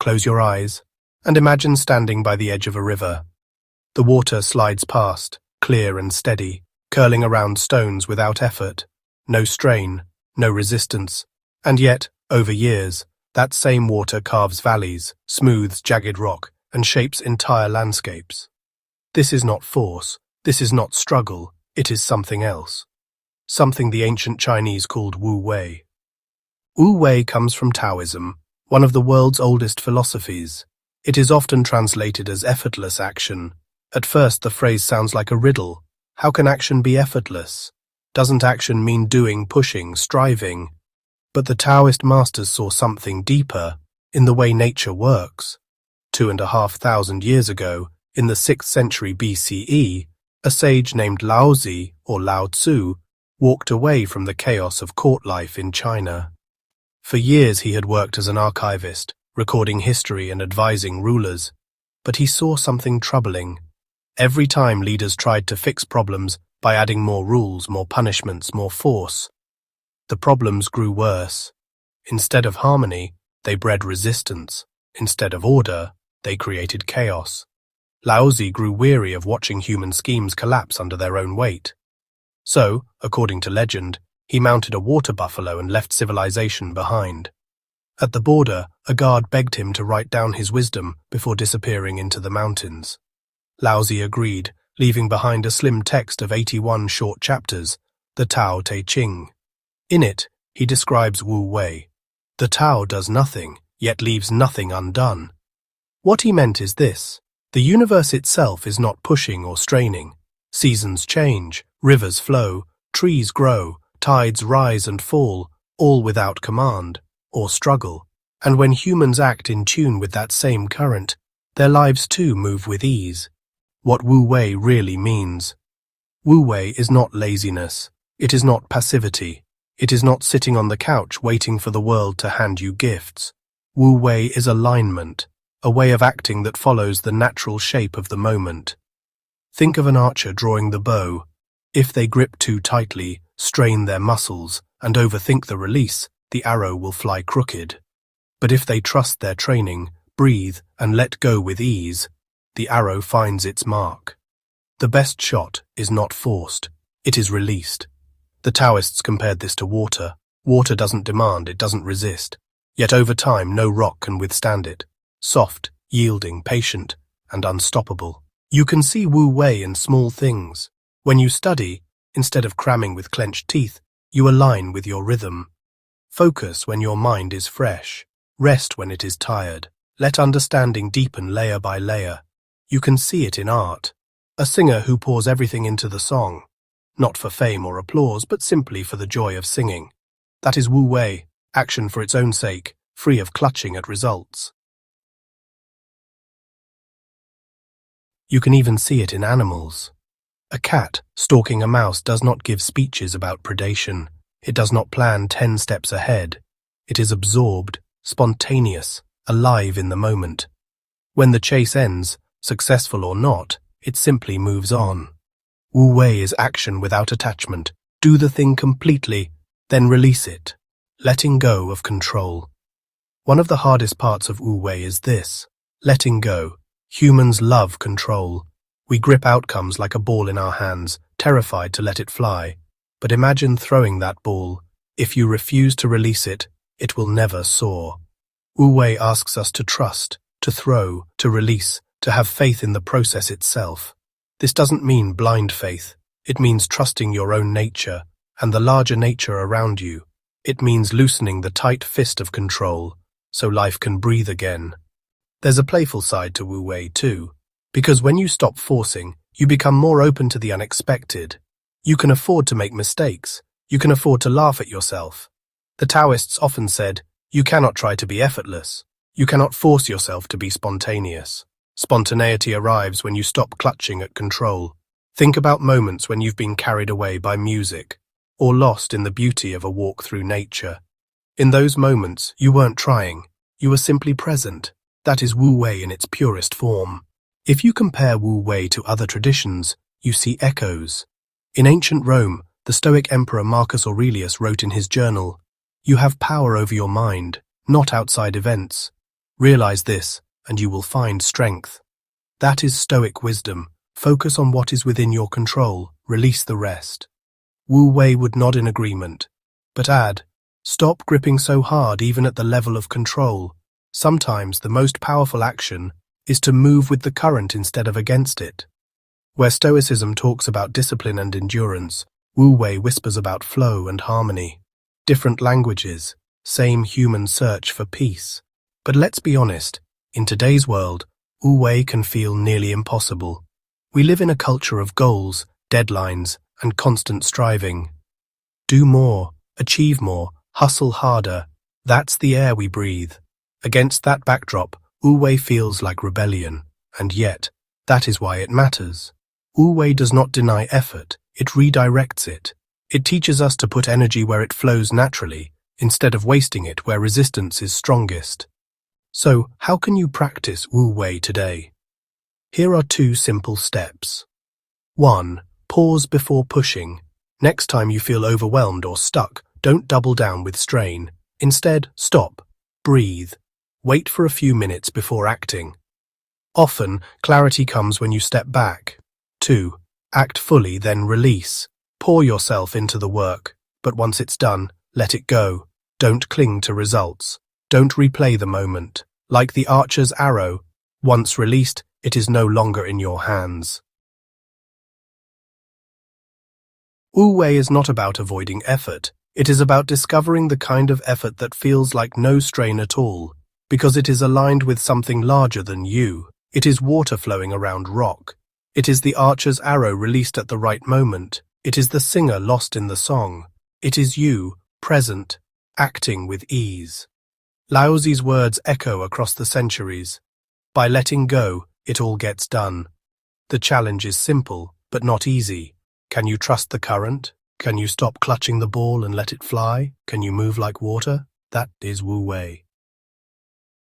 Close your eyes and imagine standing by the edge of a river. The water slides past, clear and steady, curling around stones without effort. No strain, no resistance. And yet, over years, that same water carves valleys, smooths jagged rock, and shapes entire landscapes. This is not force, this is not struggle, it is something else. Something the ancient Chinese called Wu Wei. Wu Wei comes from Taoism, one of the world's oldest philosophies. It is often translated as effortless action. At first, the phrase sounds like a riddle. How can action be effortless? Doesn't action mean doing, pushing, striving? But the Taoist masters saw something deeper in the way nature works. 2,500 years ago, in the 6th century BCE, a sage named Laozi, or Lao Tzu, walked away from the chaos of court life in China. For years he had worked as an archivist, recording history and advising rulers, but he saw something troubling. Every time leaders tried to fix problems by adding more rules, more punishments, more force, the problems grew worse. Instead of harmony, they bred resistance. Instead of order, they created chaos. Laozi grew weary of watching human schemes collapse under their own weight. So, according to legend, he mounted a water buffalo and left civilization behind. At the border, a guard begged him to write down his wisdom before disappearing into the mountains. Laozi agreed, leaving behind a slim text of 81 short chapters, the Tao Te Ching. In it, he describes Wu Wei. The Tao does nothing, yet leaves nothing undone. What he meant is this: the universe itself is not pushing or straining. Seasons change, rivers flow, trees grow, tides rise and fall, all without command or struggle. And when humans act in tune with that same current, their lives too move with ease. What Wu Wei really means. Wu Wei is not laziness. It is not passivity. It is not sitting on the couch waiting for the world to hand you gifts. Wu Wei is alignment, a way of acting that follows the natural shape of the moment. Think of an archer drawing the bow. If they grip too tightly, strain their muscles, and overthink the release, the arrow will fly crooked. But if they trust their training, breathe, and let go with ease, the arrow finds its mark. The best shot is not forced, it is released. The Taoists compared this to water. Water doesn't demand, it doesn't resist. Yet over time, no rock can withstand it. Soft, yielding, patient, and unstoppable. You can see Wu Wei in small things. When you study, instead of cramming with clenched teeth, you align with your rhythm. Focus when your mind is fresh. Rest when it is tired. Let understanding deepen layer by layer. You can see it in art. A singer who pours everything into the song. Not for fame or applause, but simply for the joy of singing. That is Wu Wei, action for its own sake, free of clutching at results. You can even see it in animals. A cat stalking a mouse does not give speeches about predation. It does not plan 10 steps ahead. It is absorbed, spontaneous, alive in the moment. When the chase ends, successful or not, it simply moves on. Wu Wei is action without attachment. Do the thing completely, then release it. Letting go of control. One of the hardest parts of Wu Wei is this: letting go. Humans love control. We grip outcomes like a ball in our hands, terrified to let it fly. But imagine throwing that ball. If you refuse to release it, it will never soar. Wu Wei asks us to trust, to throw, to release, to have faith in the process itself. This doesn't mean blind faith. It means trusting your own nature and the larger nature around you. It means loosening the tight fist of control so life can breathe again. There's a playful side to Wu Wei too, because when you stop forcing, you become more open to the unexpected. You can afford to make mistakes. You can afford to laugh at yourself. The Taoists often said, you cannot try to be effortless. You cannot force yourself to be spontaneous. Spontaneity arrives when you stop clutching at control. Think about moments when you've been carried away by music or lost in the beauty of a walk through nature. In those moments, you weren't trying. You were simply present. That is Wu Wei in its purest form. If you compare Wu Wei to other traditions, you see echoes. In ancient Rome, the Stoic emperor Marcus Aurelius wrote in his journal, "You have power over your mind, not outside events. Realize this, and you will find strength. That is Stoic wisdom. Focus on what is within your control, release the rest. Wu Wei would nod in agreement, but add, stop gripping so hard even at the level of control. Sometimes the most powerful action is to move with the current instead of against it. Where Stoicism talks about discipline and endurance, Wu Wei whispers about flow and harmony. Different languages, same human search for peace. But let's be honest, in today's world, Wu Wei can feel nearly impossible. We live in a culture of goals, deadlines, and constant striving. Do more, achieve more, hustle harder. That's the air we breathe. Against that backdrop, Wu Wei feels like rebellion, and yet, that is why it matters. Wu Wei does not deny effort, it redirects it. It teaches us to put energy where it flows naturally, instead of wasting it where resistance is strongest. So, how can you practice Wu Wei today? Here are 2 simple steps. 1. Pause before pushing. Next time you feel overwhelmed or stuck, don't double down with strain. Instead, stop, breathe, wait for a few minutes before acting. Often, clarity comes when you step back. 2. Act fully, then release. Pour yourself into the work, but once it's done, let it go. Don't cling to results. Don't replay the moment. Like the archer's arrow, once released, it is no longer in your hands. Wu Wei is not about avoiding effort. It is about discovering the kind of effort that feels like no strain at all, because it is aligned with something larger than you. It is water flowing around rock. It is the archer's arrow released at the right moment. It is the singer lost in the song. It is you, present, acting with ease. Laozi's words echo across the centuries. By letting go, it all gets done. The challenge is simple, but not easy. Can you trust the current? Can you stop clutching the ball and let it fly? Can you move like water? That is Wu Wei.